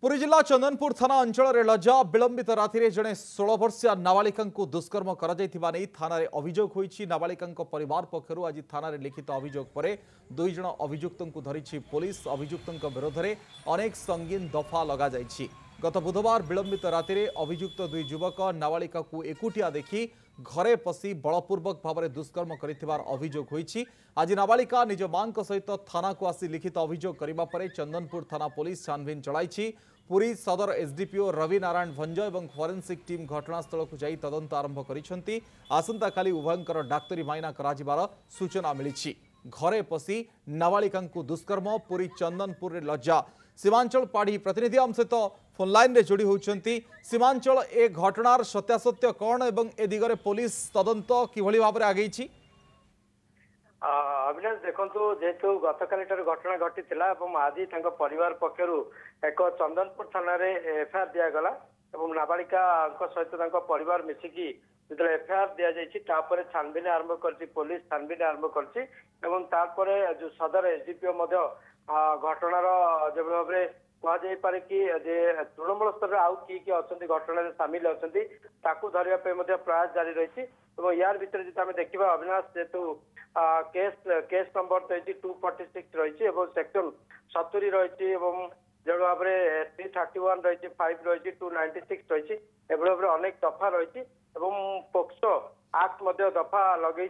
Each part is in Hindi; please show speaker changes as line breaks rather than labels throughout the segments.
पुरी जिला चंदनपुर थाना अंचल लज्जा विलंबित राति जड़े 16 वर्षीय नाबालिका दुष्कर्म थाना अभियोग होईछि। नाबालिका परिवार पक्षर आज थाना लिखित अभियोग पर 2 जन अभियुक्त धरी पुलिस। अभियुक्त विरोध में अनेक संगीन दफा लग जाइछि। गत बुधवार विलंबित राति अभियुक्त 2 युवक नाबालिका को एकुटिया देखि घरे पशि बलपूर्वक भाव में दुष्कर्म कर अभियोग होईछि। आज नाबालिका निज मां सहित थाना को आसी लिखित अभियोग करने पर चंदनपुर थाना पुलिस छानबीन चलाई। पुरी सदर एसडीपीओ रवि नारायण भंज और फोरेंसिक टीम घटनास्थल को जाई तदंत आरंभ करिसेंती। आसंता काली उभयंकर डाक्तरी माइना कराजिबार सूचना मिली। घरे पशि नाबालिका दुष्कर्म पुरी चंदनपुर लज्जा। सीमांचल पाढ़ी प्रतिनिधि आम सहित फोन लाइन रे जोड़ी होती। सीमांचल ए घटनार सत्यासत्य कौन एवं ए दिगरे पुलिस तदंत किभली भाव में आगे?
अविनाश देखु जेहेतु गतकाली घटना घटी आज परिवार पक्षर एक चंदनपुर थाना एफआईआर दिगला और नाबालिका सहित परिवार मिसिकी जो एफआईआर दि जापर छानबीन आरंभ कर पुलिस छानबीन आरंभ कर जो सदर एसडीपीओ घटनार जो भाव में कहुपर कि तृणमूल स्तर आउ किए अच्छा घटना सामिल अच्छा धरने प्रयास जारी रही। यार भर जो आम देखा अविनाश जेहेतु केस नंबर रही 246 रही सेक्शन 70 रही जो भाव में 331 रही 5 रही 296 रही भाव में अनेक दफा रही पोक्सो एक्ट दफा लगे।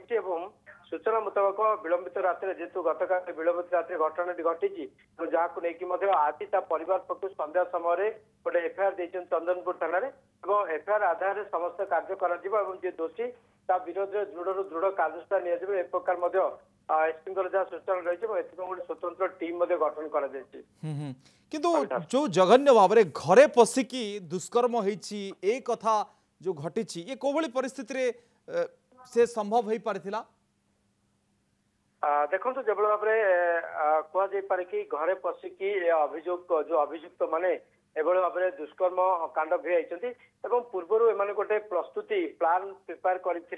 सूचना मुताबक विलंबित राति जेहेतु गतकाल विलंबित राति घटना घटी जहाँ लेकिन आज परिवार पक्ष संध्या समय गोटे एफआईआर देते चंदनपुर थाना एफआईआर आधार में समस्त कार्य कर दोषी विरोध में दृढ़ दृढ़ कार्यानुष्ठान एक प्रकार एसपी जहाँ सूचना रही गोटे स्वतंत्र टीम गठन कर
जो जघन्य भाव में घरे पशिकी दुष्कर्म होती कथा जो घटी ये कोभली परिस्थिति से संभव हो पारिथिला?
देखो जो भाव में कहुपर कि घरे पशिकी अभियोग जो अभियुक्त माने एभली भाव में दुष्कर्म कांड भिजाई पूर्वर एम गोटे प्रस्तुति प्लान प्रिपेयर करते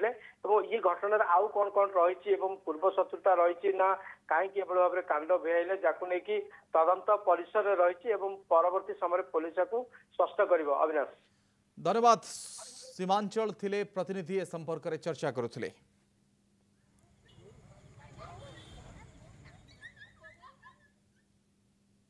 ये घटना आउ कौन कौन रही पूर्व शत्रुता रही ना कहीं भाव में कांड भिजाइले जाकू नहीं तदंत परिसर रही परवर्ती समय पुलिस को स्पष्ट कर। अविनाश
धन्यवाद। सीमांचल थिले प्रतिनिधि ए संपर्क में चर्चा करुथिले।